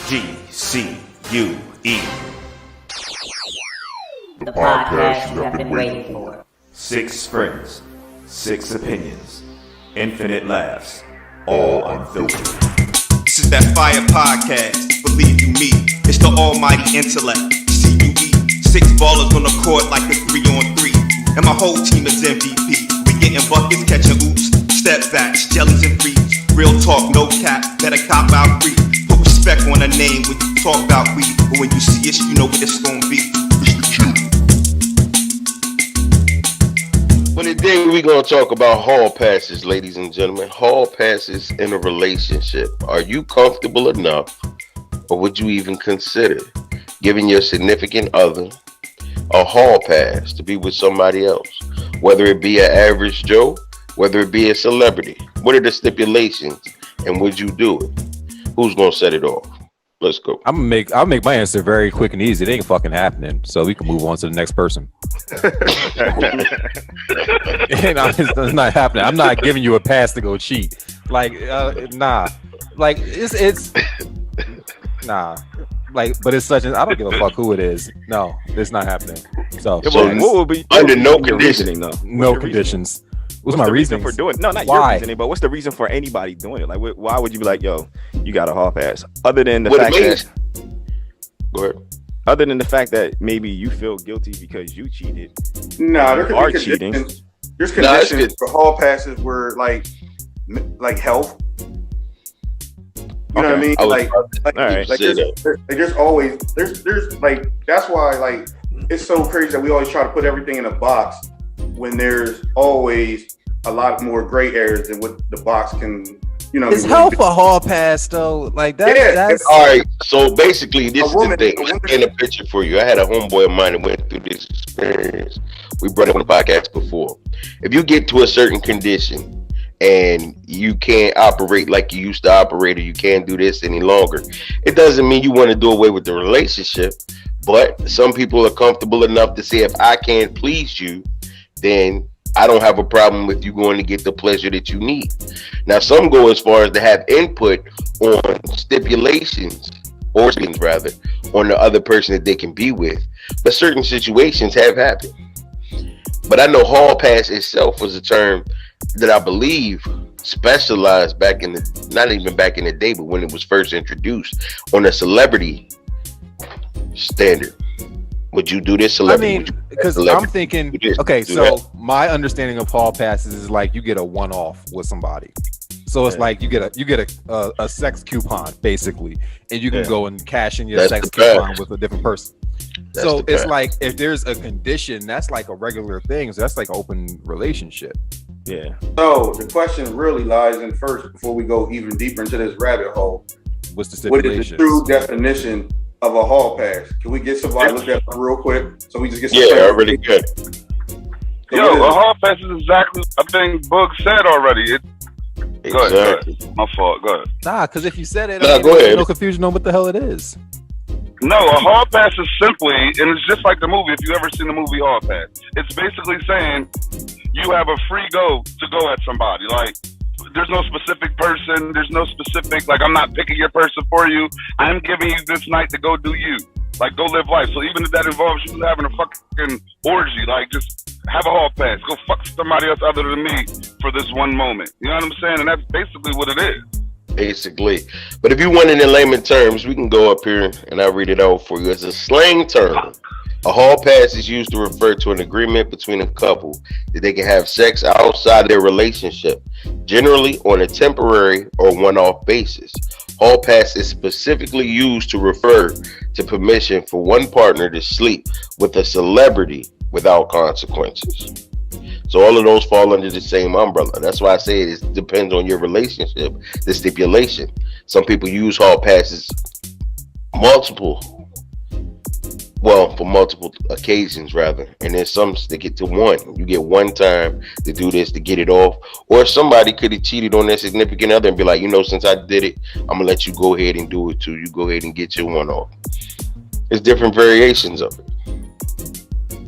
GCUE. The podcast you have been waiting for. 6 friends, 6 opinions, infinite laughs, all unfiltered. This is that fire podcast, believe you me. It's the almighty intellect, CUE. 6 ballers on the court like a 3-on-3. And my whole team is MVP. We getting buckets, catching oops, step backs, jellies and frees. Real talk, no cap, better cop out free. Put respect on a name when you talk about weed. But when you see it, you know what it's gonna be. Well, today we're going to talk about hall passes, ladies and gentlemen. Hall passes in a relationship. Are you comfortable enough, or would you even consider giving your significant other a hall pass to be with somebody else? Whether it be an average Joe, whether it be a celebrity. What are the stipulations, and would you do it? Who's going to set it off? Let's go. I'll make my answer very quick and easy. It ain't fucking happening. So we can move on to the next person. It's not happening. I'm not giving you a pass to go cheat. Like, nah. Like it's nah. Like, but it's such an I don't give a fuck who it is. No, it's not happening. So what would be under no conditioning though? No conditions. What's my reason for doing it? No, not why? Your reasoning, but what's the reason for anybody doing it? Like, why would you be like, yo, you got a hall pass? Other than the fact that, go ahead. Other than the fact that maybe you feel guilty because you cheated. No, there could be cheating. Conditions. There's conditions for hall passes where like health. You know what I mean? There's always like that's why like it's so crazy that we always try to put everything in a box when there's always a lot more gray areas than what the box can, you know. Is health a hall pass though? Like that? Yeah, that's all right. So basically, this is the thing. Let's paint a picture for you. I had a homeboy of mine that went through this experience. We brought it on the podcast before. If you get to a certain condition and you can't operate like you used to operate, or you can't do this any longer, it doesn't mean you want to do away with the relationship. But some people are comfortable enough to say, if I can't please you, then I don't have a problem with you going to get the pleasure that you need. Now, some go as far as to have input on stipulations, or rather, on the other person that they can be with. But certain situations have happened. But I know hall pass itself was a term that I believe specialized back in the, not even back in the day, but when it was first introduced on a celebrity standard. Would you do this, celebrity? I mean, because I'm thinking, okay, so my understanding of hall passes is like you get a one-off with somebody. So it's like you get a sex coupon basically, and you can go and cash in your sex coupon with a different person. So it's like if there's a condition, that's like a regular thing. So that's like an open relationship. Yeah. So the question really lies in first, before we go even deeper into this rabbit hole. What's the stipulation? What is the true definition of a hall pass? Can we get somebody to look at that real quick so we just get some really good. Yo, a hall pass is exactly I think Boogs said already. Go ahead. My fault. Go ahead. Nah, because if you said it, go ahead. No confusion on what the hell it is. No, a hall pass is simply, and it's just like the movie. If you ever seen the movie Hall Pass, it's basically saying you have a free go to go at somebody. Like, there's no specific person. There's no specific, like, I'm not picking your person for you. I'm giving you this night to go do you. Like, go live life. So even if that involves you having a fucking orgy, like, just have a hall pass. Go fuck somebody else other than me for this one moment. You know what I'm saying? And that's basically what it is. Basically. But if you want it in layman terms, we can go up here and I'll read it out for you. It's a slang term. A hall pass is used to refer to an agreement between a couple that they can have sex outside their relationship, generally on a temporary or one-off basis. Hall pass is specifically used to refer to permission for one partner to sleep with a celebrity without consequences. So all of those fall under the same umbrella. That's why I say it depends on your relationship, the stipulation. Some people use hall passes for multiple occasions rather, and then some stick it to one. You get one time to do this to get it off, or somebody could have cheated on their significant other and be like, you know, since I did it, I'm gonna let you go ahead and do it too. You go ahead and get your one off. There's different variations of it.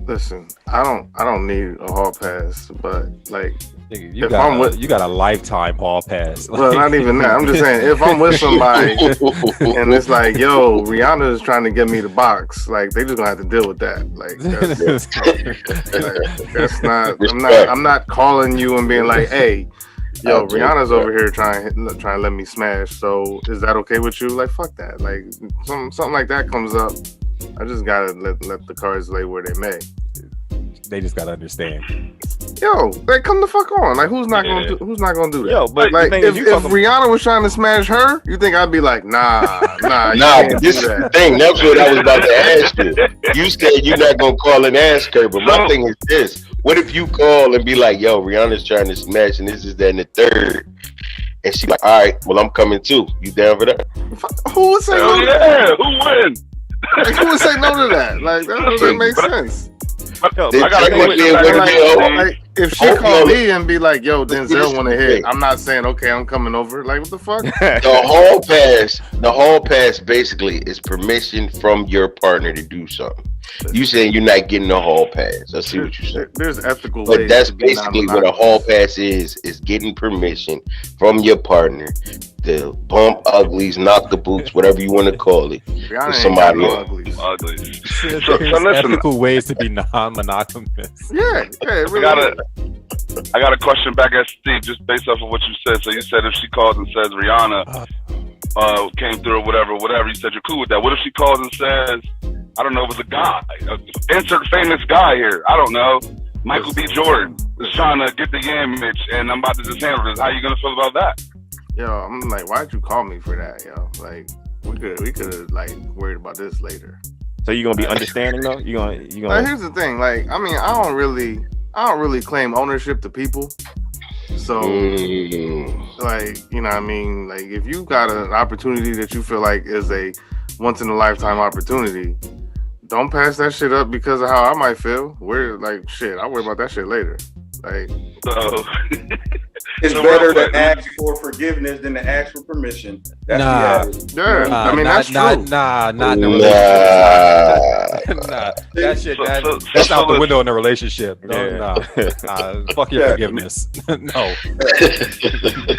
Listen, I don't need a hall pass, but like, you got a lifetime hall pass. Well, not even that. I'm just saying, if I'm with somebody and it's like, yo, Rihanna is trying to get me to box, like they just gonna have to deal with that. Like that's not. I'm not calling you and being like, hey, yo, Rihanna's over here trying to let me smash. So is that okay with you? Like, fuck that. Like something like that comes up, I just gotta let the cards lay where they may. They just gotta understand. Yo, like, come the fuck on. Like, who's not gonna do that? Yo, but like, if Rihanna was trying to smash her, you think I'd be like, nah. But this is the thing. That's what I was about to ask you. You said you're not gonna call and ask her, but my thing is this: what if you call and be like, yo, Rihanna's trying to smash, and this is that and the third, and she's like, all right, well, I'm coming too. You down for that? Who would say no to that? Who wins? Like, who would say no to that? Like, that doesn't make sense. If she called me and be like, yo, Denzel want to hit, I'm not saying, okay, I'm coming over. Like, what the fuck? The hall pass basically is permission from your partner to do something. You saying you're not getting a hall pass. I see what you're saying. There's ethical ways. But that's basically what a hall pass is getting permission from your partner to bump uglies, knock the boots, whatever you want to call it. For somebody else. Uglies. So listen, ethical ways to be non-monogamous. Yeah, it really I got a question back at Steve, just based off of what you said. So you said if she calls and says Rihanna came through or whatever, you said you're cool with that. What if she calls and says, I don't know, it was a guy, insert famous guy here, I don't know, Michael B. Jordan is trying to get the image, and I'm about to just handle this. How you gonna feel about that? Yo, I'm like, why'd you call me for that, yo? Like, we could have like worried about this later. So you gonna be understanding though? You gonna? Like, here's the thing. Like, I mean, I don't really claim ownership to people. So, like, you know what I mean? Like, if you got an opportunity that you feel like is a once in a lifetime opportunity, don't pass that shit up because of how I might feel. I'll worry about that shit later. Like, so it's better to ask for forgiveness than to ask for permission. That's that's true. Not in the relationship. That shit, that's out the window in the relationship. Fuck your forgiveness. No.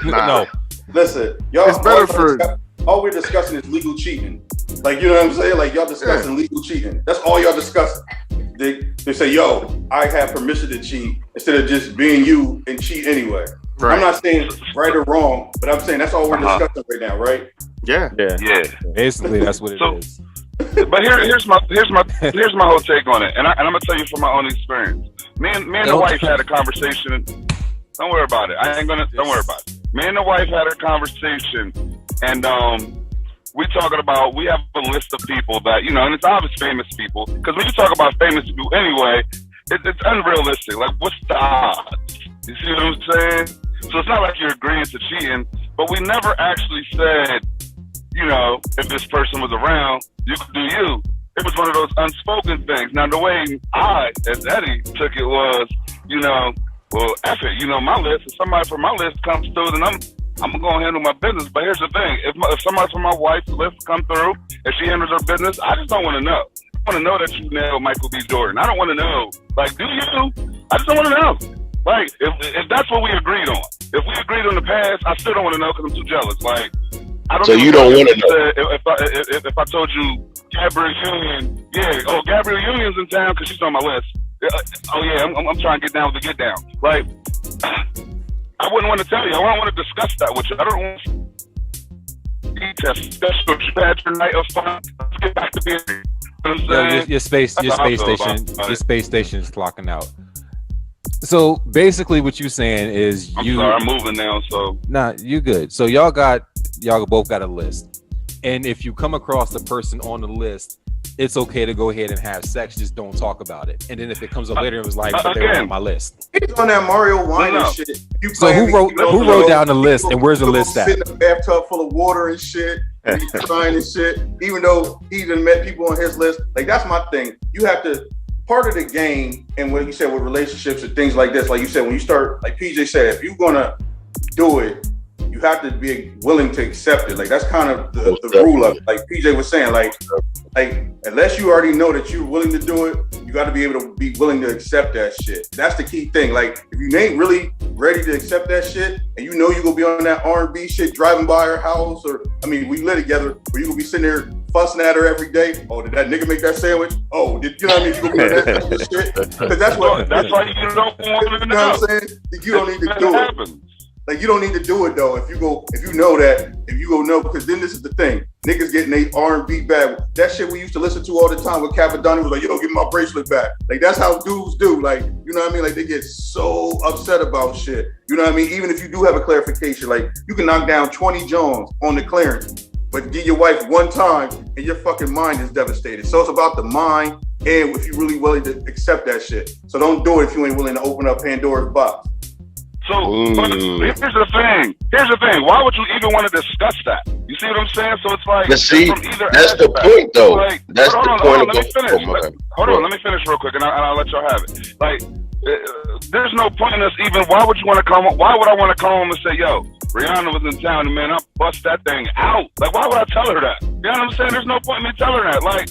No. Listen, y'all. It's better for. All we're discussing is legal cheating. Like, you know what I'm saying? Like, y'all discussing legal cheating. That's all y'all discussing. They say, yo, I have permission to cheat instead of just being you and cheat anyway. Right. I'm not saying right or wrong, but I'm saying that's all we're discussing right now, right? Yeah. Basically, that's what it is. But here's my whole take on it, and I'm gonna tell you from my own experience. Me and the wife had a conversation. Don't worry about it. Don't worry about it. Me and the wife had a conversation, and we have a list of people that, you know, and it's obvious famous people, because when you talk about famous people anyway, it's unrealistic. Like, what's the odds? You see what I'm saying? So it's not like you're agreeing to cheating, but we never actually said, you know, if this person was around, you could do you. It was one of those unspoken things. Now, the way I, as Eddie, took it was, you know, well, F it, you know, my list, if somebody from my list comes through, then I'm gonna handle my business. But here's the thing: if somebody from my wife's list come through, if she handles her business, I just don't want to know. I want to know that you nailed Michael B. Jordan. I don't want to know, like, do you? I just don't want to know. Like, if that's what we agreed on. If we agreed on the past, I still don't want to know because I'm too jealous. Like, I don't. So you don't want to know. If I told you Gabrielle Union, Gabrielle Union's in town because she's on my list. I'm trying to get down with the get down. Like, I wouldn't want to tell you. I don't want to discuss that with you. I don't want to discuss what you had your night of fun. Let's get back to being. You know what I'm saying? Your space station is clocking out. So basically, what you're saying is I'm moving now. So you good. So y'all both got a list, and if you come across the person on the list, it's okay to go ahead and have sex. Just don't talk about it. And then if it comes up later, it was like, but they were on my list. He's on that Mario wine and shit. So who wrote down the list, and where's the list at? Sitting in a bathtub full of water and shit, and he's crying and shit. Even though he even met people on his list, like, that's my thing. You have to. Part of the game, and what you said with relationships and things like this, like you said, when you start, like PJ said, if you're gonna do it, you you have to be willing to accept it. Like that's kind of the rule of it. Like PJ was saying, like unless you already know that you're willing to do it, you got to be able to be willing to accept that shit. That's the key thing. Like if you ain't really ready to accept that shit, and you know you gonna be on that R&B shit driving by her house, or I mean we live together, or you gonna be sitting there fussing at her every day. Oh, did that nigga make that sandwich? Oh, you know what I mean? You gonna be on that type of shit. Because that's why you don't want to know. What I'm saying? You don't need to do it. Like you don't need to do it though. If you know that, because then this is the thing. Niggas getting they R&B bag. That shit we used to listen to all the time with Capadonna was like, yo, give me my bracelet back. Like that's how dudes do. Like, you know what I mean? Like they get so upset about shit. You know what I mean? Even if you do have a clarification, like you can knock down 20 Jones on the clearance, but give your wife one time and your fucking mind is devastated. So it's about the mind and if you're really willing to accept that shit. So don't do it if you ain't willing to open up Pandora's box. So but here's the thing. Why would you even want to discuss that? You see what I'm saying? So it's like, that's the point, though. Like, that's the point. Let me finish. Hold on, let me finish real quick, and I'll let y'all have it. Like, there's no point in us even. Why would you want to come? Why would I want to call him and say, "Yo, Rihanna was in town, and man, I bust that thing out." Like, why would I tell her that? You know what I'm saying? There's no point in me telling her that. Like,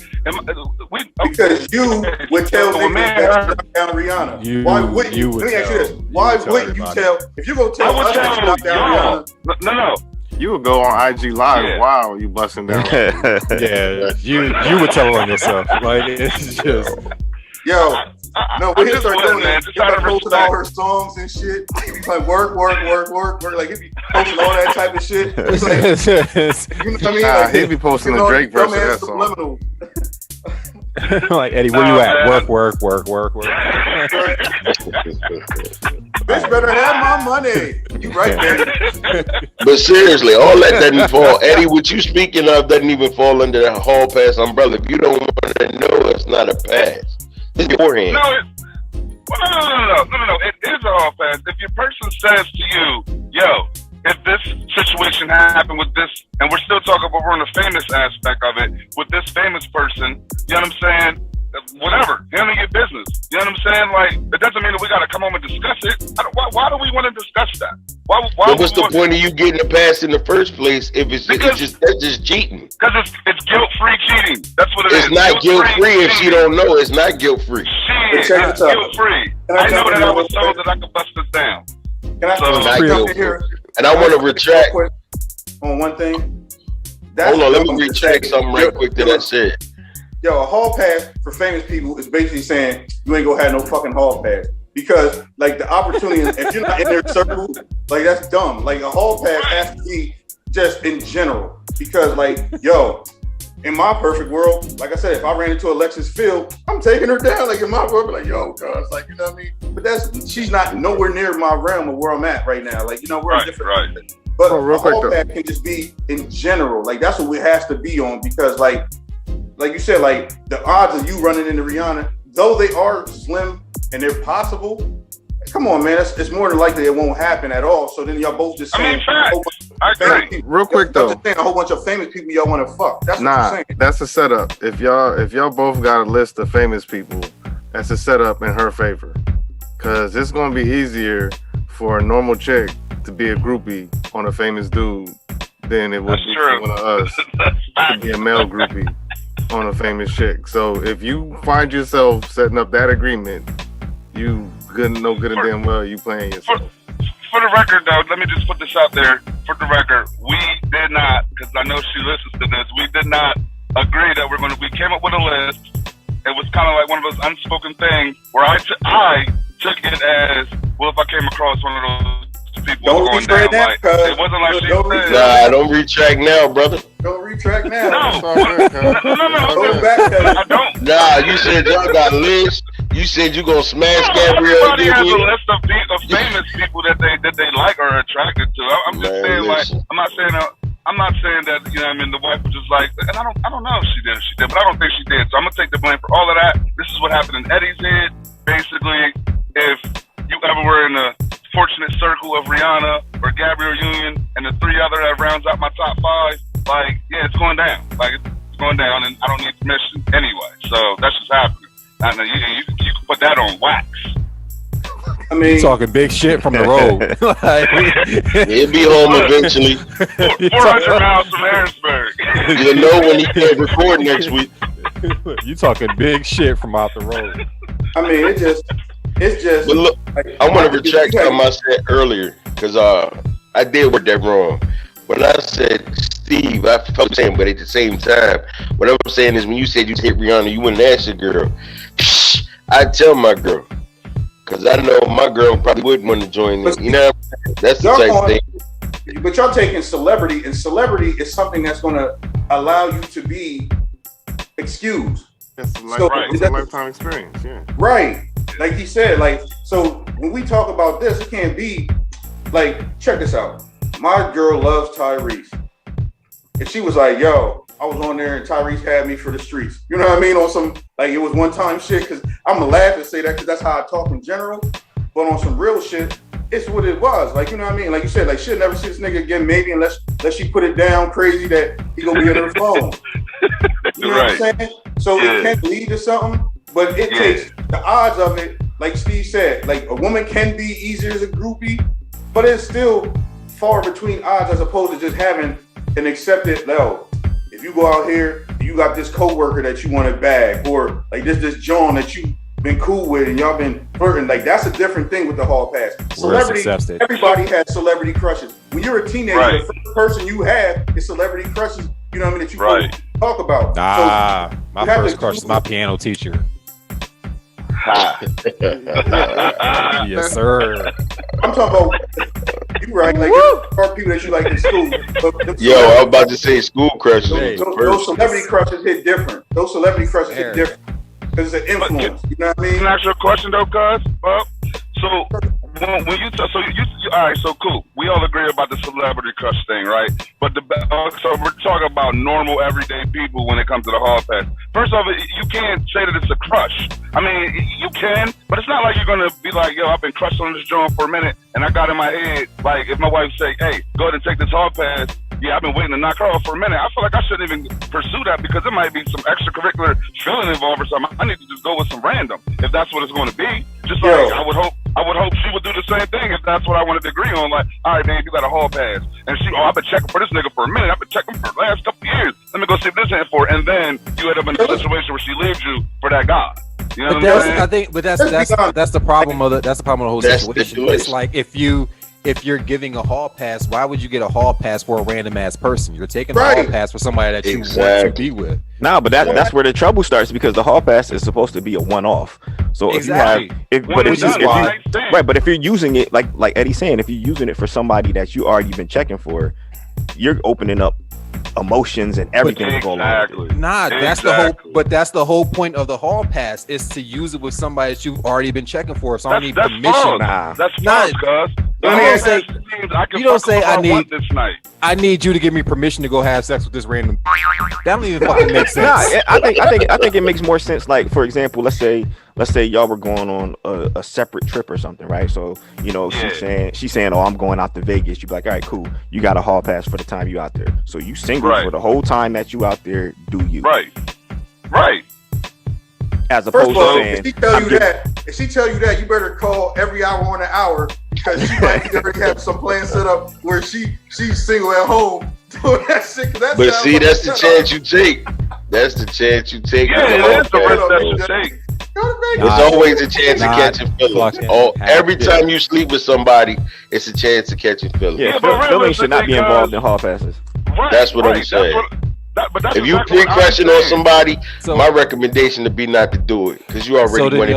because you would tell niggas that knock down Rihanna. Why wouldn't you? Let me ask you this: why wouldn't you tell? If you go tell us that you knock down Rihanna, no. You would go on IG Live. Yeah. Wow, you busting down. Yeah, you would tell on yourself. Like it's just. Yo, no, we start doing that. You start posting all her songs and shit. He be like work. Like he be posting all that type of shit. It's like, you know what I mean? Like, he'd be posting the Drake version of that song. Like Eddie, where you at? Work. Bitch better have my money. You right there. But seriously, all that doesn't fall. Eddie, what you speaking of doesn't even fall under the hall pass umbrella. If you don't want to know, it's not a pass. It's beforehand. No. It is a hall pass. If your person says to you, yo, if this situation happened with this, and we're still talking about we're on the famous aspect of it, with this famous person, you know what I'm saying? Whatever, handle your business. You know what I'm saying? Like, it doesn't mean that we got to come home and discuss it. Why do we want to discuss that? Why what's the point of you getting a pass in the first place if that's just cheating? Because it's guilt-free cheating. That's what it is. It's not guilt-free if she don't know. It's not guilt-free. It's guilt-free. I know that I was told that I could bust this down. Can I jump in here? And I want to retract on one thing. Hold on, let me retract something right quick that I said. Yo, a hall pass for famous people is basically saying you ain't gonna have no fucking hall pass. Because like the opportunity, if you're not in their circle, like that's dumb. Like a hall pass has to be just in general. Because like, yo, in my perfect world, like I said, if I ran into Alexis Field, I'm taking her down. Like in my world, like, yo, cuz, like, you know what I mean? But she's not nowhere near my realm of where I'm at right now. Like, you know, we're different. Right. But a hall pass can just be in general. Like that's what it has to be on, because like you said, like the odds of you running into Rihanna, though they are slim and they're possible, come on, man, it's more than likely it won't happen at all. So then y'all both just saying, I agree. Real quick though, just saying a whole bunch of famous people y'all want to fuck. That's what you're saying. That's a setup. If y'all both got a list of famous people, that's a setup in her favor, because it's gonna be easier for a normal chick to be a groupie on a famous dude than it would be for one of us to be a male groupie on a famous chick. So if you find yourself setting up that agreement, you good and damn well you playing yourself. For the record, though, let me just put this out there. For the record, we did not, because I know she listens to this, we did not agree that we came up with a list. It was kind of like one of those unspoken things where I took it as, well, if I came across one of those people don't going down, that, like, it wasn't like she said. Nah, don't retract now, brother. Don't retract now. No. I don't. Nah, you said y'all got lists. You said you gonna smash Gabrielle. Everybody has a list of famous people that they like or are attracted to. I'm just saying, like, I'm not saying that, you know what I mean, the wife was just like, and I don't know if she did, but I don't think she did. So I'm gonna take the blame for all of that. This is what happened in Eddie's head. Basically, if you ever were in a fortunate circle of Rihanna or Gabrielle Union and the three other that rounds out my top 5, like, yeah, it's going down. Like, it's going down, and I don't need permission anyway. So that's just happening. I know you can put that on wax. I mean, you talking big shit from the road. He'll be home eventually. 400 miles from Harrisburg. You'll know when he can't record next week. You talking big shit from out the road. I mean, it's just. But look, I want to retract something I said earlier because I did word that wrong. When I said Steve, I felt the same, but at the same time, what I'm saying is when you said you hit Rihanna, you wouldn't ask your girl. I tell my girl, because I know my girl probably wouldn't want to join in. You know, that's the type of thing. But y'all taking celebrity, and celebrity is something that's going to allow you to be excused. It's a lifetime experience, yeah. Right. Like he said, like, so when we talk about this, it can't be like, check this out. My girl loves Tyrese. And she was like, yo, I was on there and Tyrese had me for the streets. You know what I mean? On some, like, it was one time shit, because I'm going to laugh and say that because that's how I talk in general. But on some real shit, it's what it was. Like, you know what I mean? Like you said, like, she'll never see this nigga again, maybe unless she put it down crazy that he going to be on her phone. You know what I'm saying? So it can lead to something, but it takes the odds of it, like Steve said, like a woman can be easier as a groupie, but it's still far between odds as opposed to just having an accepted level. If you go out here, you got this coworker that you want to bag, or like this John that you been cool with and y'all been flirting, like that's a different thing with the hall pass. Celebrity, everybody has celebrity crushes. When you're a teenager, the first person you have is celebrity crushes. You know what I mean? That you talk about. Nah, so my first crush is my piano teacher. Yes, sir. I'm talking about you, right? Like there are people that you like in school. Yo, I was about to say school crushes. Those celebrity crushes hit different. Those celebrity crushes hit different because it's an influence. You know what I mean? Can I ask you a question though, cuz? So when you all right, so cool. We all agree about the celebrity crush thing, right? But so we're talking about normal, everyday people when it comes to the hall pass. First off, you can't say that it's a crush. I mean, you can, but it's not like you're gonna be like, yo, I've been crushed on this joint for a minute, and I got in my head, like, if my wife say, hey, go ahead and take this hall pass. Yeah, I've been waiting to knock her off for a minute. I feel like I shouldn't even pursue that because it might be some extracurricular feeling involved or something. I need to just go with some random, if that's what it's going to be. Just like I would hope she would do the same thing if that's what I wanted to agree on. Like, all right, man, you got a hall pass, and I've been checking for this nigga for a minute. I've been checking for the last couple of years. Let me go see what this is for, and then you end up in a situation where she leaves you for that guy. You know what I'm saying? I think, but that's the problem of the whole situation. It's like if you're giving a hall pass, why would you get a hall pass for a random ass person? You're taking a hall pass for somebody that you want to be with. No, but that's where the trouble starts because the hall pass is supposed to be a one-off. So if you're using it like Eddie's saying, if you're using it for somebody that you already been checking for, you're opening up emotions and everything to go along with it. That's the whole point of the hall pass is to use it with somebody that you've already been checking for. So I need permission. That's false, cuz. You don't say I need you to give me permission to go have sex with this random. That don't even fucking make sense. I think it makes more sense. Like, for example, let's say y'all were going on a separate trip or something, right? So she's saying, oh, I'm going out to Vegas. You'd be like, all right, cool. You got a hall pass for the time you out there. So you single for the whole time that you out there. Do you? Right. As opposed to saying, if she tell you that, you better call every hour on the hour because she might already have some plan set up where she's single at home doing that shit. But see, that's the chance you take. That's the chance you take. Yeah, that's the risk that you take. It's always a chance of catching feelings. Every time you sleep with somebody, it's a chance of catching feelings. Yeah, feelings should not be involved in hall passes. That's what I'm saying. If you pre-crushing on somebody, my recommendation would be not to do it because you already went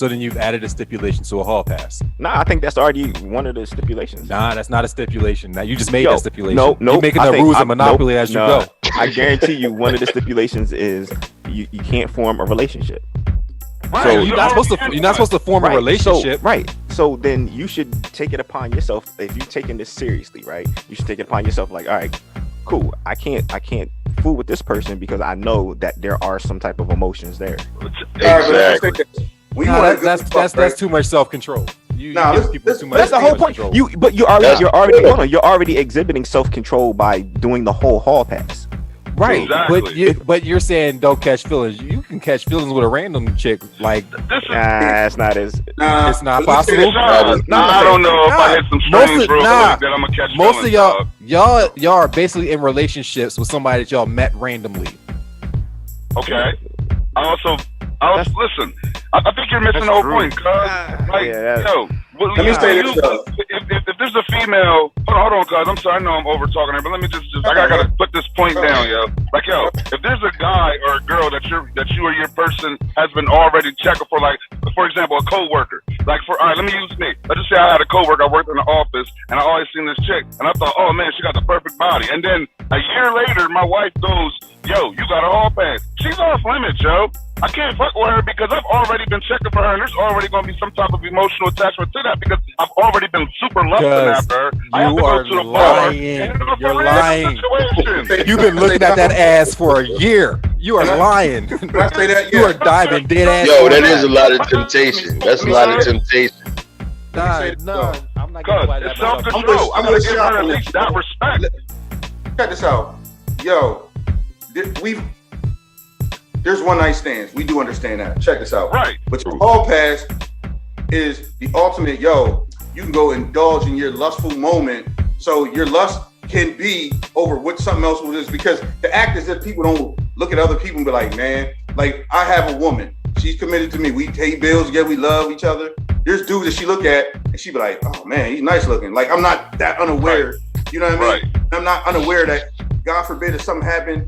then you've added a stipulation to a hall pass. Nah, I think that's already one of the stipulations. Nah, that's not a stipulation. Now you just made that stipulation. No, you're making the rules of Monopoly as you go. I guarantee you, one of the stipulations is you can't form a relationship. Right. So you're not supposed to form a relationship. So then you should take it upon yourself. If you're taking this seriously, right? You should take it upon yourself. Like, all right, cool. I can't fool with this person because I know that there are some type of emotions there. Exactly. That's too much self-control. That's the whole point. You're already exhibiting self-control by doing the whole hall pass. Right, exactly. But you're saying don't catch feelings. You can can catch feelings with a random chick. Like, it's not as. It's not possible. I don't know if I hit some strings real quick that I'm gonna catch. Most of y'all are basically in relationships with somebody that y'all met randomly. Okay. Listen. I think you're missing the whole point, cuz. Let me say this though. If there's a female, hold on, cuz. I'm sorry, I know I'm over talking her, but let me just I gotta put this point down, yo. Like, yo, if there's a guy or a girl that you or your person has been already checking for, like, for example, a coworker. Like, all right, let me use me. Let's just say I had a coworker. I worked in the office, and I always seen this chick, and I thought, oh man, she got the perfect body. And then a year later, my wife goes, yo, you got a hall pass. She's off limits, yo. I can't fuck with her because I've already been checking for her, and there's already going to be some type of emotional attachment to that because I've already been super lusting after her. I have to go to the bar. You're lying. You've been looking at that ass for a year. You are lying. You are diving dead ass. Yo, that is a lot of temptation. That's a lot of temptation. No, I'm not gonna lie. It's self-control. I'm gonna give her at least that respect. Check this out, yo. There's one night stands. We do understand that. Check this out. Right. But your hall pass is the ultimate, yo. You can go indulge in your lustful moment. So your lust can be over what something else is, because the act is that people don't look at other people and be like, man, like I have a woman. She's committed to me. We pay bills together. We love each other. There's dudes that she look at and she be like, oh man, he's nice looking. Like I'm not that unaware. You know what I mean? I'm not unaware that God forbid if something happened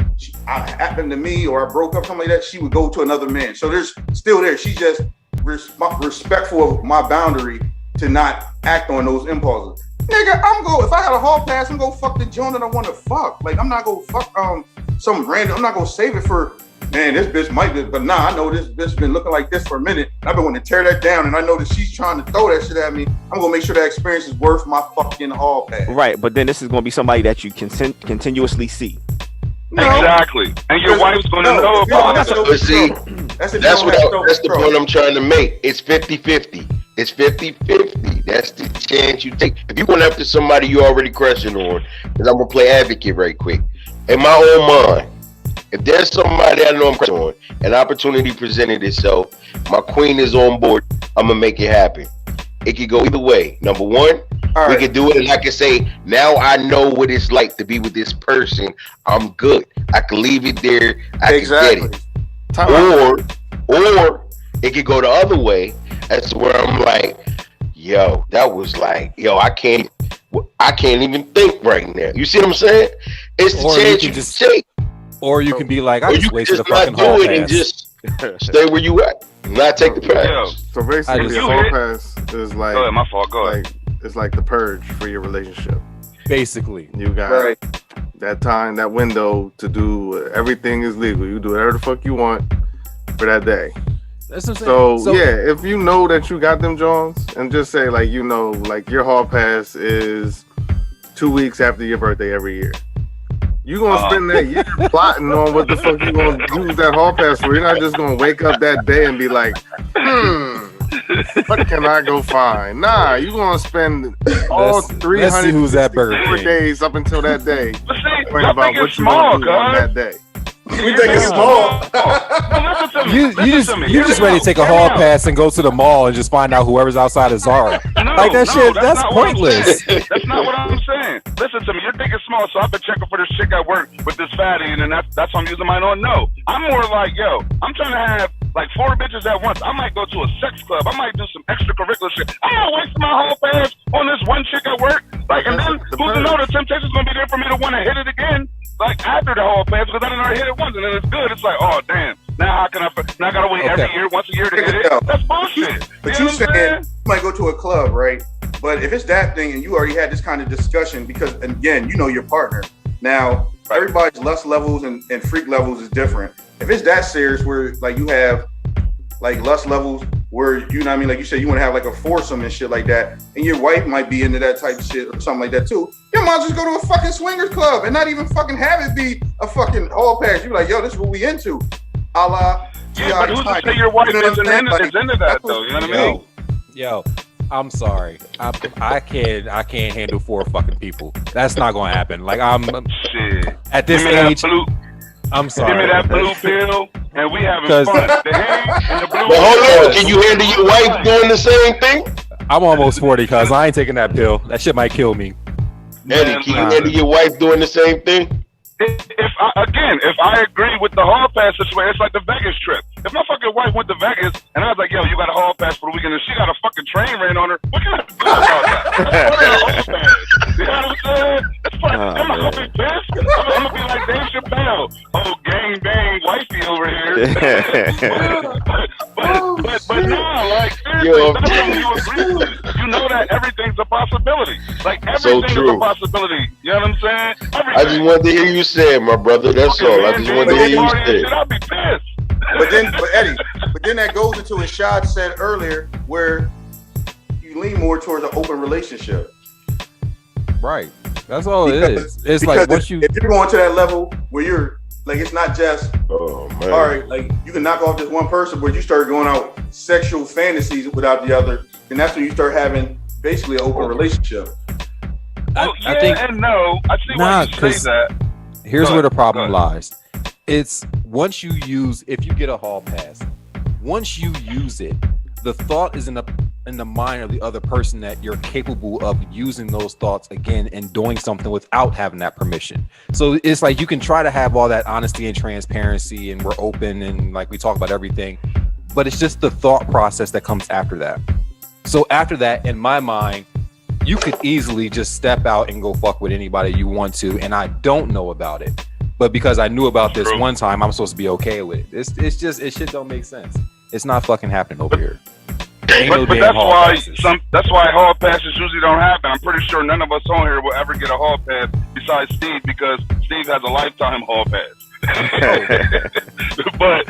to me or I broke up, something like that, she would go to another man. So there's still there. She's just respectful of my boundary to not act on those impulses. Nigga, if I got a hall pass, I'm gonna fuck the joint that I want to fuck. Like I'm not gonna fuck some random. I'm not gonna save it for, man, this bitch might be, but nah, I know this bitch been looking like this for a minute. I've been wanting to tear that down, and I know that she's trying to throw that shit at me. I'm gonna make sure that experience is worth my fucking hall pass. Right, but then this is gonna be somebody that you can continuously see. No. Exactly, and your wife's gonna know about it. But see, that's the point I'm trying to make. It's 50-50. It's 50-50. That's the chance you take. If you're going after somebody you already crushing on, because I'm gonna play advocate right quick. In my own mind, if there's somebody I know I'm crushing on, an opportunity presented itself, my queen is on board, I'm gonna make it happen. It could go either way. Number one, we could do it, and I can say, now I know what it's like to be with this person. I'm good. I can leave it there. I can get it. Or it could go the other way. That's where I'm like, yo, that was like, yo, I can't even think right now. You see what I'm saying? It's the chance you just take. Or you can be like, I just wasted a fucking hall pass. And just stay where you at. Not take the pass. So basically, the hall pass is like, go ahead, my fault. Go ahead. It's like the purge for your relationship. Basically, you got that time, that window to do everything is legal. You do whatever the fuck you want for that day. That's what I'm saying. So yeah, if you know that you got them Jones, and just say like, you know, like your hall pass is 2 weeks after your birthday every year. You gonna spend that year plotting on what the fuck you gonna use that hall pass for. You're not just gonna wake up that day and be like, what can I go find? Nah, you gonna spend all 364 days up until that day worrying about what you gonna do on that day. We think it's small. You just ready to take a hall pass and go to the mall and just find out whoever's outside of Zara. Like that shit, that's pointless. That's not what I'm saying. Listen to me, you're thinking small, so I've been checking for this chick at work with this fatty, and then that's why I'm using mine on. No, I'm more like, yo, I'm trying to have like 4 bitches at once. I might go to a sex club. I might do some extracurricular shit. I'm not wasting my whole pass on this one chick at work. Like, and then who's to know the temptation's gonna be there for me to want to hit it again. Like after the whole pass, because I didn't already hit it once, and then it's good. It's like, oh damn, now how can I? Now I gotta wait every year, once a year to hit it. That's bullshit. But you saying you might go to a club, right? But if it's that thing, and you already had this kind of discussion, because again, you know your partner. Now everybody's lust levels and freak levels is different. If it's that serious, where like you have like lust levels where, you know what I mean, like you said, you want to have like a foursome and shit like that, and your wife might be into that type of shit or something like that too, you might just go to a fucking swingers club and not even fucking have it be a fucking hall pass. You be like, yo, this is what we into, a la but who's to say your wife isn't into that though? You know what I mean? Yo, I'm sorry, I can't handle 4 fucking people. That's not gonna happen. Like I'm shit. At this age, I'm sorry. Give me that blue pill. and we having fun. The hang and the blue. But hold on, can you handle your wife doing the same thing? I'm almost 40, cuz I ain't taking that pill. That shit might kill me. Eddie, can you handle your wife doing the same thing? If I agree with the hall pass situation, it's like the Vegas trip. If my fucking wife went to Vegas and I was like, yo, you got a hall pass for the weekend, and she got a fucking train ran on her, what can I do about that? You know what I'm saying? I'm not gonna be pissed. I'm gonna be like Dave Chappelle. Oh, gang bang, wifey over here. but no, like seriously, that's what you agree with. You know that everything's a possibility. Like everything's a possibility. You know what I'm saying? Everything. I just wanted to hear you say it, my brother. That's all. I just wanted to hear you say it. I'll be pissed. But then that goes into what Shad said earlier, where you lean more towards an open relationship. Right. That's all it is. It's like if you're going to that level where you're like, it's not just all right, like you can knock off this one person, but you start going out sexual fantasies without the other, and that's when you start having basically an open relationship. I think and no. I see why you say that. Here's where the problem lies. It's once you use, if you get a hall pass, once you use it, the thought is in the mind of the other person that you're capable of using those thoughts again and doing something without having that permission. So it's like you can try to have all that honesty and transparency and we're open and like we talk about everything, but it's just the thought process that comes after that. So after that, in my mind, you could easily just step out and go fuck with anybody you want to, and I don't know about it. But because I knew about this one time, I'm supposed to be okay with it. It's just, it shit don't make sense. It's not fucking happening over here. But that's why hall passes usually don't happen. I'm pretty sure none of us on here will ever get a hall pass besides Steve, because Steve has a lifetime hall pass. but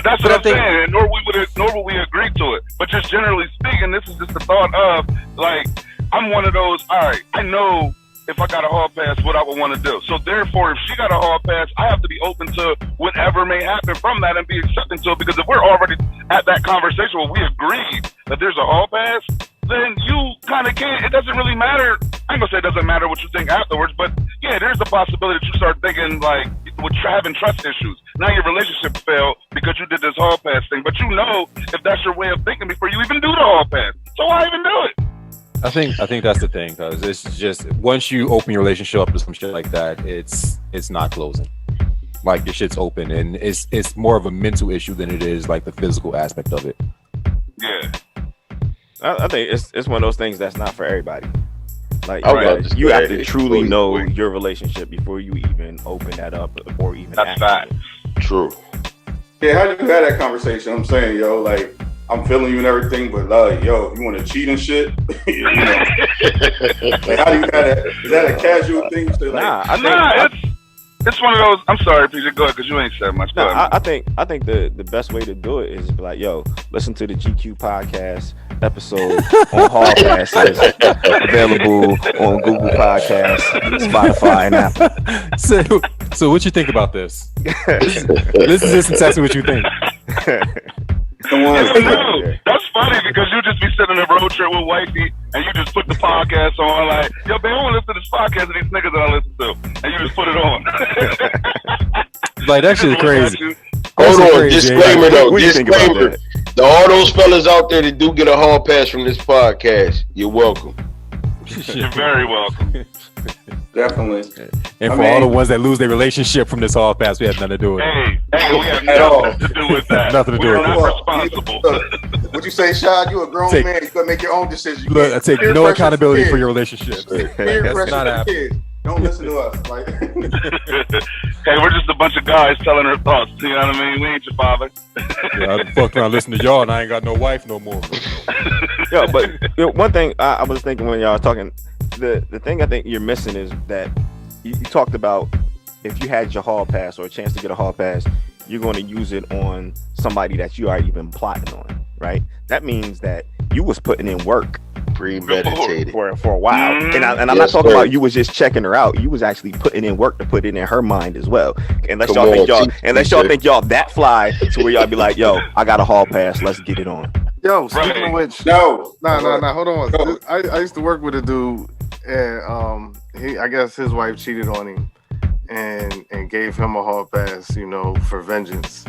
that's what I'm saying. Nor would we agree to it. But just generally speaking, this is just the thought of like, I'm one of those. All right, I know if I got a hall pass, what I would want to do. So therefore, if she got a hall pass, I have to be open to whatever may happen from that and be accepting to it. Because if we're already at that conversation where we agreed that there's a hall pass, then you kind of can't. It doesn't really matter. I ain't gonna say it doesn't matter what you think afterwards, but yeah, there's a possibility that you start thinking like with having trust issues. Now your relationship failed because you did this hall pass thing, but you know if that's your way of thinking before you even do the hall pass. So why even do it? I think that's the thing, because it's just once you open your relationship up to some shit like that, it's not closing. Like your shit's open, and it's more of a mental issue than it is like the physical aspect of it. Yeah, I think it's one of those things that's not for everybody. Like you have to truly know your relationship before you even open that up or even. That's fact. True. Yeah, how do you have that conversation? I'm saying, yo, like, I'm feeling you and everything, but yo, you want to cheat and shit? You know? Like, how do you have that? Is that a casual thing? So, like, it's one of those. I'm sorry, PJ, go ahead, because you ain't said much. I think the best way to do it is be like, yo, listen to the GQ podcast episode on hall passes, available on Google Podcasts, Spotify, and Apple. So what you think about this? Listen to this and text me what you think. That's funny because you just be sitting in a road trip with wifey and you just put the podcast on like, yo, man, I want to listen to this podcast and these niggas that I listen to, and you just put it on. Like that shit's crazy. Hold on, disclaimer though. Disclaimer. To all those fellas out there that do get a hall pass from this podcast, you're welcome. You're very welcome. Definitely. And for all the ones that lose their relationship from this hall pass, we have nothing to do with it. Hey, we have nothing to do with that. Nothing to do with it. We're not responsible. What you say, Shad? You a grown man. You gotta make your own decisions. Look, I take no accountability for your relationship. That's not happening. Don't listen to us. Like, hey, we're just a bunch of guys telling our thoughts. You know what I mean? We ain't your father. Yeah, I fucked around listening to y'all, and I ain't got no wife no more. Yeah, but one thing I was thinking when y'all was talking, the thing I think you're missing is that you talked about if you had your hall pass or a chance to get a hall pass, you're going to use it on somebody that you already been plotting on, right? That means that you was putting in work. Premeditated for a while, and I'm not talking about you was just checking her out. You was actually putting in work to put it in her mind as well. Unless y'all think y'all that fly to where y'all be like, yo, I got a hall pass, let's get it on. Yo, speaking of which, no, hold on. I used to work with a dude, and I guess his wife cheated on him, and gave him a hall pass, for vengeance.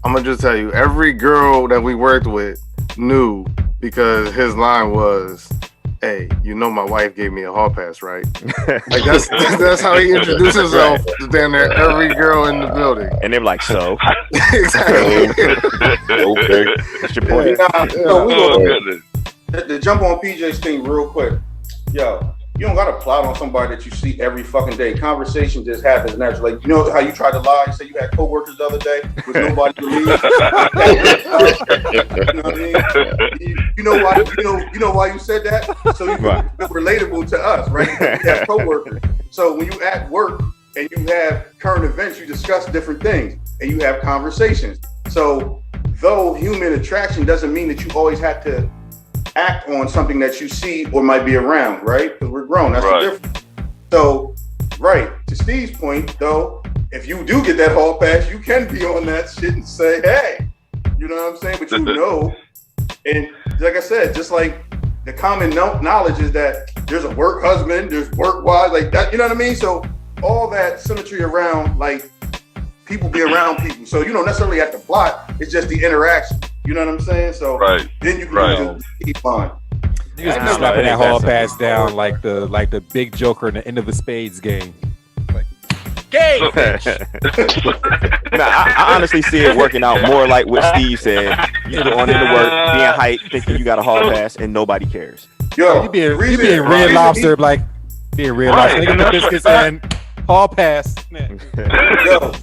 I'm gonna just tell you, every girl that we worked with knew because his line was, "Hey, you know my wife gave me a hall pass, right?" Like that's how he introduced himself to damn near every girl in the building. And they're like, so. Exactly. Okay. What's your point? To jump on PJ's thing real quick, yo, you don't gotta plot on somebody that you see every fucking day. Conversation just happens naturally. Like, you know how you tried to lie? You said you had coworkers the other day with nobody to leave. You know what I mean? You know why you said that? So you can be relatable to us, right? You have coworkers. So when you at work and you have current events, you discuss different things and you have conversations. So though human attraction doesn't mean that you always have to act on something that you see or might be around, right? Because we're grown. That's the difference. So, right, to Steve's point, though, if you do get that hall pass, you can be on that shit and say, hey, you know what I'm saying? But you know, and like I said, just like the common knowledge is that there's a work husband, there's work wives, like that, you know what I mean? So all that symmetry around, like, people be around people. So you don't necessarily have to plot, it's just the interaction. You know what I'm saying? So then you can just keep on. You just slapping that hall pass down like the big joker in the end of a spades game. Like, gay. Nah, I honestly see it working out more like what Steve said. You're going into work, being hyped, thinking you got a hall pass, and nobody cares. Yo, you being Red Lobster, like being Red Lobster, nigga, the biscuits and hall pass. Yo,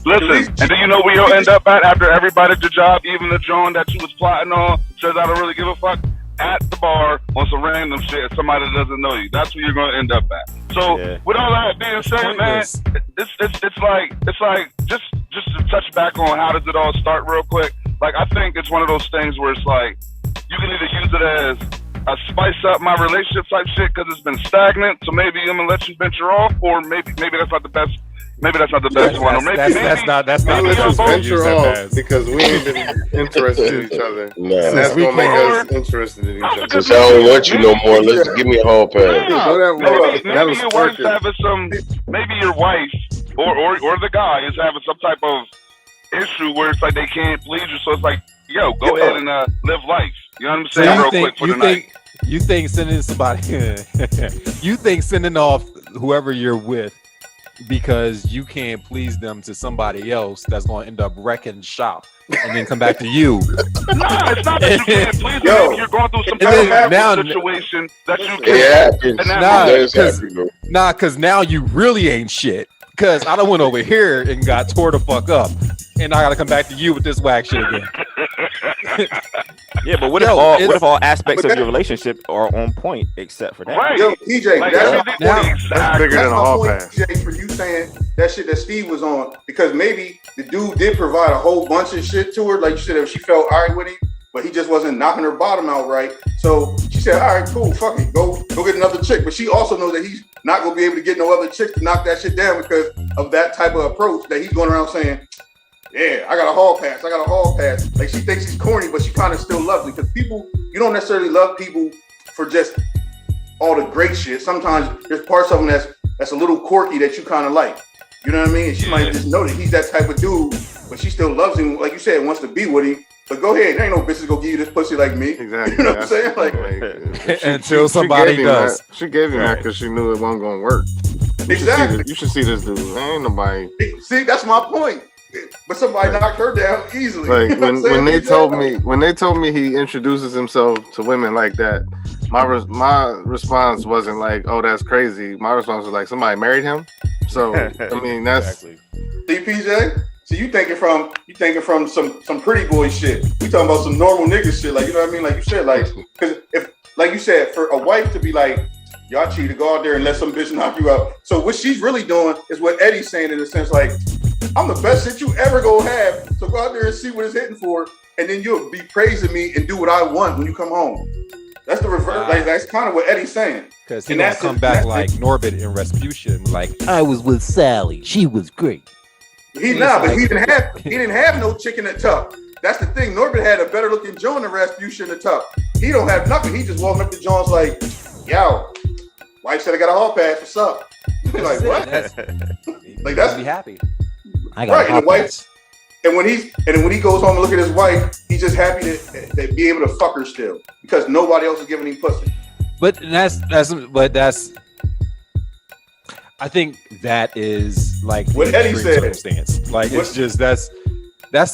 listen, and do you know where you'll end up at after everybody at your job, even the John that you was plotting on, says I don't really give a fuck, at the bar on some random shit, somebody that doesn't know you. That's where you're going to end up at. So, with all that being said, man, it's like just to touch back on how does it all start real quick. Like, I think it's one of those things where it's like, you can either use it as a spice up my relationship type shit because it's been stagnant, so maybe I'm gonna let you venture off, or maybe that's not the best. Maybe that's not the best one. Or maybe that's not let's venture off because we ain't been interested in each other. And that's gonna make us interested in each other. Since I don't want you no more, let's give me a hall pass. Maybe your wife's having some. Maybe your wife or the guy is having some type of issue where it's like they can't please you, so it's like, yo, go ahead and live life. You know what I'm saying? Real quick for the night. You think sending somebody, you think sending off whoever you're with because you can't please them to somebody else that's going to end up wrecking shop and then come back to you. Nah, it's not that you can't please them. You're going through some kind of situation that you can't. Nah, because now you really ain't shit. Because I done went over here and got tore the fuck up. And I got to come back to you with this whack shit again. Yeah, but what if all aspects of your relationship are on point except for that? Right. Yo, TJ, like, that's bigger than a hall pass. TJ, for you saying that shit that Steve was on, because maybe the dude did provide a whole bunch of shit to her, like you said, if she felt all right with him, but he just wasn't knocking her bottom out right. So she said, all right, cool, fuck it, go get another chick. But she also knows that he's not gonna be able to get no other chick to knock that shit down because of that type of approach that he's going around saying, yeah, I got a hall pass. Like, she thinks he's corny, but she kind of still loves him. Because people, you don't necessarily love people for just all the great shit. Sometimes there's parts of him that's a little quirky that you kind of like. You know what I mean? And she might just know that he's that type of dude, but she still loves him. Like you said, wants to be with him. But go ahead, there ain't no bitches gonna give you this pussy like me. Exactly. You know what I'm saying? Like, until somebody does. She gave him that because she knew it wasn't gonna work. Exactly. You should see this dude. There ain't nobody. See, that's my point. But somebody knocked her down easily. Like, you know when they told me he introduces himself to women like that, my response wasn't like, oh, that's crazy. My response was like, somebody married him. So I mean, that's See, PJ. So you thinking from some pretty boy shit. We talking about some normal nigga shit. Like, you know what I mean? Like you said, like, because if, like you said, for a wife to be like, y'all cheated, go out there and let some bitch knock you out. So what she's really doing is what Eddie's saying in a sense, like, I'm the best shit you ever gonna have. So go out there and see what it's hitting for, and then you'll be praising me and do what I want when you come home. That's the reverse. Like, that's kind of what Eddie's saying. Because he gonna come back like Norbit in Respution, like, I was with Sally, she was great. But he didn't have no chick in the tuck. That's the thing. Norbit had a better looking John than Respution in the tuck. He don't have nothing. He just walking up to John's like, yo, wife said I got a hall pass. What's up? Like, what? Like, that's be happy. I got right, and the wife, And when he goes home and look at his wife, he's just happy that be able to fuck her still because nobody else is giving him pussy. But that's I think that is like what Eddie said. Circumstance. Like it's just that's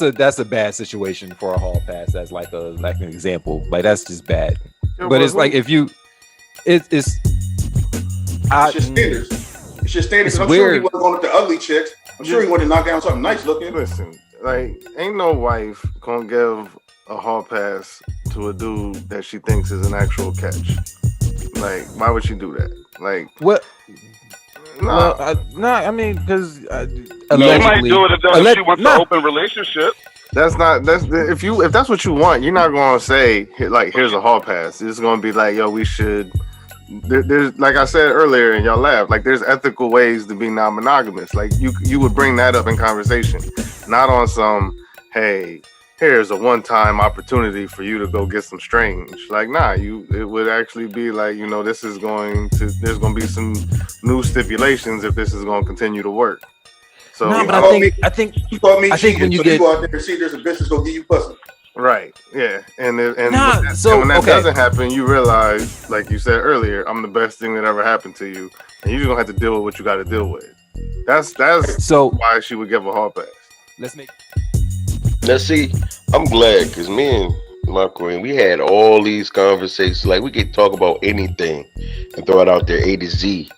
a bad situation for a hall pass. That's like an example. Like that's just bad. Yeah, but it's like if you, it's your standards. It's your standards. I'm sure he wasn't going with the ugly chicks. I'm sure he wanted to knock down something nice looking. Listen, like ain't no wife gonna give a hall pass to a dude that she thinks is an actual catch. Like, why would she do that? Like what? No, I mean, because she might do it if she wants an open relationship. That's if that's what you want, you're not gonna say like here's a hall pass. It's gonna be like, yo, we should. There's like I said earlier, and y'all laughed. Like there's ethical ways to be non-monogamous. Like you would bring that up in conversation, not on some hey. Here's a one-time opportunity for you to go get some strange. Like, it would actually be like, there's going to be some new stipulations if this is going to continue to work. So, no, but I think when you get go out there and see there's a bitch that's gonna give you pussy. Right. Yeah. And when that doesn't happen, you realize, like you said earlier, I'm the best thing that ever happened to you, and you're just gonna have to deal with what you got to deal with. That's why she would give a hall pass. Now see, I'm glad because me and my queen, we had all these conversations. Like we could talk about anything and throw it out there A to Z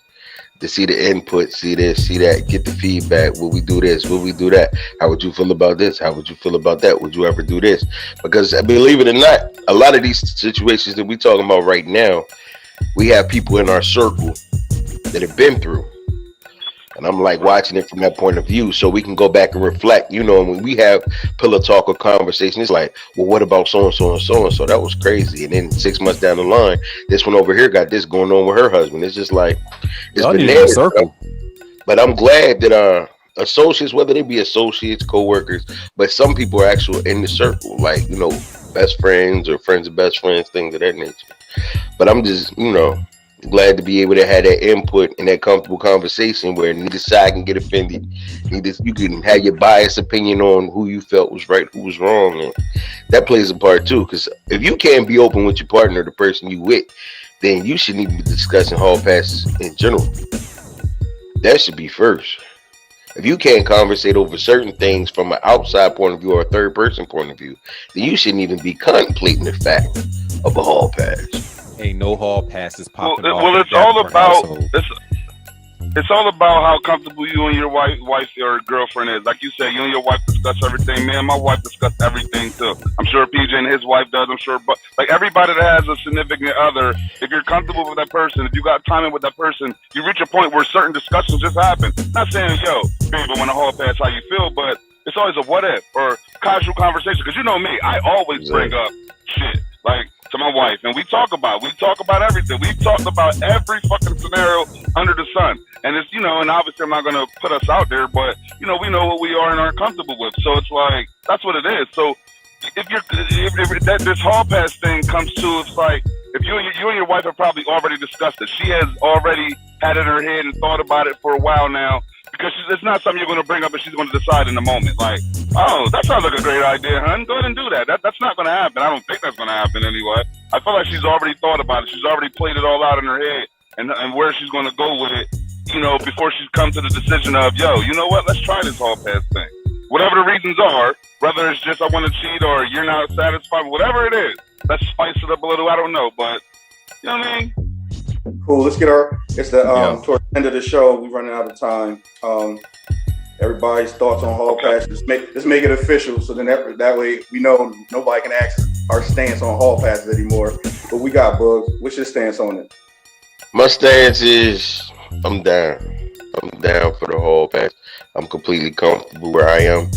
to see the input, see this, see that, get the feedback. Will we do this? Will we do that? How would you feel about this? How would you feel about that? Would you ever do this? Because believe it or not, a lot of these situations that we're talking about right now, we have people in our circle that have been through. And I'm like watching it from that point of view so we can go back and reflect, and when we have pillow talk or conversation, it's like, well, what about so-and-so and so-and-so? That was crazy. And then 6 months down the line, this one over here got this going on with her husband. It's just like, it's bananas. But I'm glad that associates, whether they be associates, co-workers, but some people are actually in the circle, like, best friends or friends of best friends, things of that nature. But I'm just, glad to be able to have that input and that comfortable conversation where neither side can get offended. You can have your biased opinion on who you felt was right, who was wrong, and that plays a part too. Because if you can't be open with your partner, the person you with, then you shouldn't even be discussing hall passes in general. That should be first. If you can't conversate over certain things from an outside point of view or a third person point of view, then you shouldn't even be contemplating the fact of a hall pass. Ain't no hall passes popping off. Well, it's all about it's all about how comfortable you and your wife or girlfriend is. Like you said, you and your wife discuss everything. Me and my wife discuss everything too. I'm sure PJ and his wife does. I'm sure, but like everybody that has a significant other, if you're comfortable with that person, if you got timing with that person, you reach a point where certain discussions just happen. Not saying, yo, babe, I want a hall pass, how you feel, but it's always a what if or casual conversation. Because you know me, I always bring up shit like to my wife, and we talk about everything. We've talked about every fucking scenario under the sun, and it's and obviously I'm not gonna put us out there, but we know what we are and aren't comfortable with. So it's like that's what it is. So if this hall pass thing comes to, it's like if you and your wife have probably already discussed it. She has already had it in her head and thought about it for a while now. Because it's not something you're going to bring up and she's going to decide in the moment. Like, oh, that sounds like a great idea, hun. Go ahead and do that. That's not going to happen. I don't think that's going to happen anyway. I feel like she's already thought about it. She's already played it all out in her head and where she's going to go with it, before she's come to the decision of, yo, you know what? Let's try this hall pass thing. Whatever the reasons are, whether it's just I want to cheat or you're not satisfied, whatever it is, let's spice it up a little. I don't know, but you know what I mean? Cool. Let's get it's the towards the end of the show. We're running out of time. Everybody's thoughts on hall passes. Let's make it official, so then that way we know nobody can ask our stance on hall passes anymore. But we got Bugs. What's your stance on it? My stance is I'm down. I'm down for the hall pass. I'm completely comfortable where I am.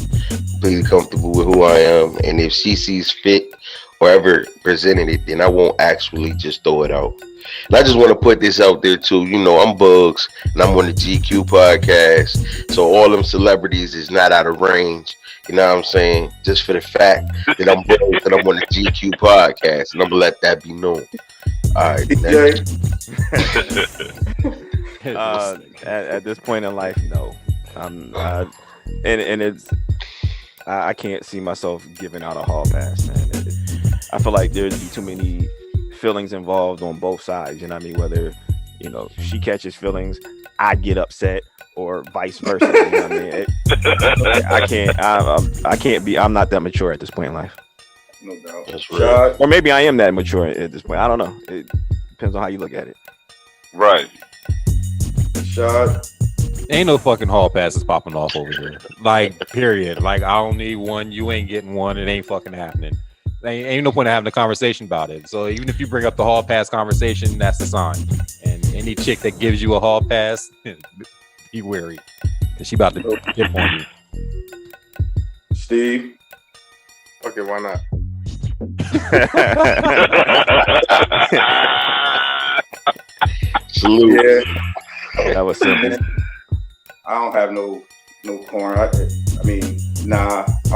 Completely comfortable with who I am, and if she sees fit or ever presented it, then I won't actually just throw it out. And I just want to put this out there too. I'm Bugs, and I'm on the GQ podcast. So all them celebrities is not out of range. You know what I'm saying? Just for the fact that I'm Bugs and I'm on the GQ podcast, and I'm gonna let that be known. All right. At this point in life, no. And it's I can't see myself giving out a hall pass, man. I feel like there'd be too many feelings involved on both sides. You know what I mean? Whether, you know, she catches feelings, I get upset, or vice versa. You know what I mean? I can't be. I'm not that mature at this point in life. No doubt. That's right. Or maybe I am that mature at this point. I don't know. It depends on how you look at it. Right. Shot. Ain't no fucking hall passes popping off over here. Like, period. Like, I don't need one. You ain't getting one. It ain't fucking happening. Ain't no point in having a conversation about it. So even if you bring up the hall pass conversation, that's the sign. And any chick that gives you a hall pass, be wary, because she about to dip on you. Steve. Okay, why not? Salute. Yeah. That was simple. I don't have no corn. I mean, nah, I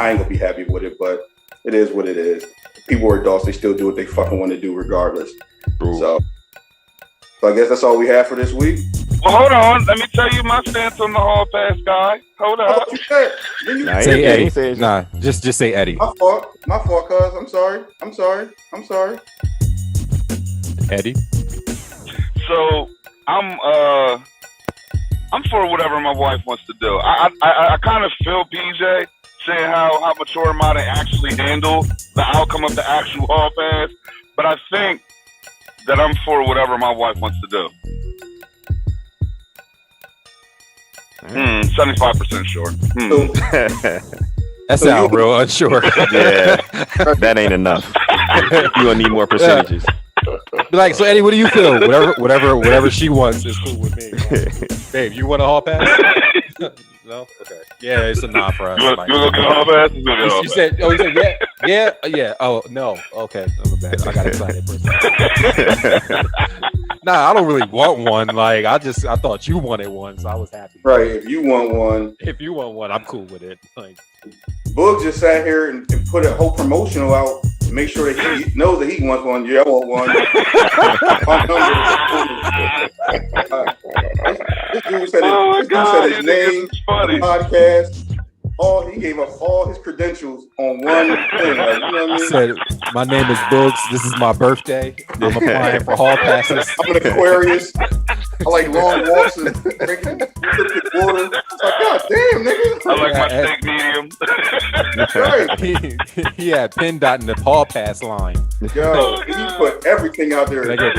ain't gonna be happy with it, but it is what it is. People are adults, they still do what they fucking want to do regardless. So I guess that's all we have for this week. Well, hold on. Let me tell you my stance on the hall pass guy. Hold up. Nah, Say Eddie. Says, nah, just say Eddie. My fault, cuz. I'm sorry. Eddie. So I'm for whatever my wife wants to do. I kind of feel PJ saying how mature am I to actually handle the outcome of the actual hall pass, but I think that I'm for whatever my wife wants to do. 75% sure. That sounds real unsure. Yeah, that ain't enough. You gonna need more percentages. Be like, so Eddie, what do you feel? Whatever she wants is cool with me. Like, babe, you want a hall pass? No? Okay. Yeah, it's a nah for us. You want to get a hall pass? You said yeah. Oh, no. Okay. I'm bad. I got excited for a second. Nah, I don't really want one. Like, I thought you wanted one, so I was happy. Right. If you want one, I'm cool with it. Like, Boogs just sat here and put a whole promotional out to make sure that he knows that he wants one. Yeah, I want one. This dude said his name, the podcast. He gave up all his credentials on one thing. Like, you know what I mean? I said, my name is Boogs. This is my birthday. I'm applying for hall passes. I'm an Aquarius. I like long walks and drinking water. It's like, God damn, nigga. I like my steak medium. Right. He had pin dot in the hall pass line. Yo, he put everything out there. Can I get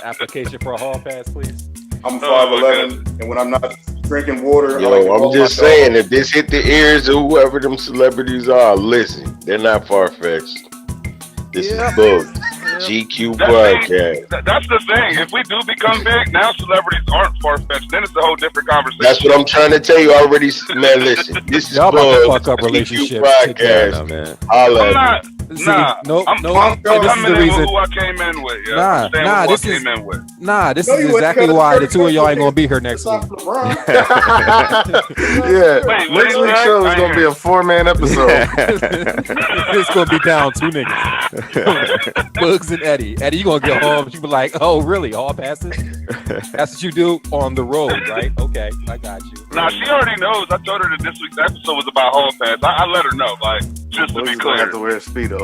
application for a hall pass, please? I'm 5'11", and when I'm not drinking water, I'm just saying, if this hit the ears of whoever them celebrities are, listen, they're not far-fetched. This is Bubb, GQ podcast. That's the thing. If we do become big, now celebrities aren't far-fetched. Then it's a whole different conversation. That's what I'm trying to tell you already. Man, listen, this is Y'all about to Bubb, fuck up GQ relationships. podcast. man. I'm not. See, Nah, no. I'm This is the reason. who I came in with. Yeah. This is exactly why the two of y'all ain't gonna be here next week. Yeah, Wait, next week's show is gonna be a 4-man episode. It's gonna be down 2 niggas, Boogs and Eddie. Eddie, you gonna get home? You be like, oh, really? Hall passes? That's what you do on the road, right? Okay, I got you. Nah, she already knows. I told her that this week's episode was about hall pass. I let her know, like, just to be Boogs clear. gonna have to wear a Speedo.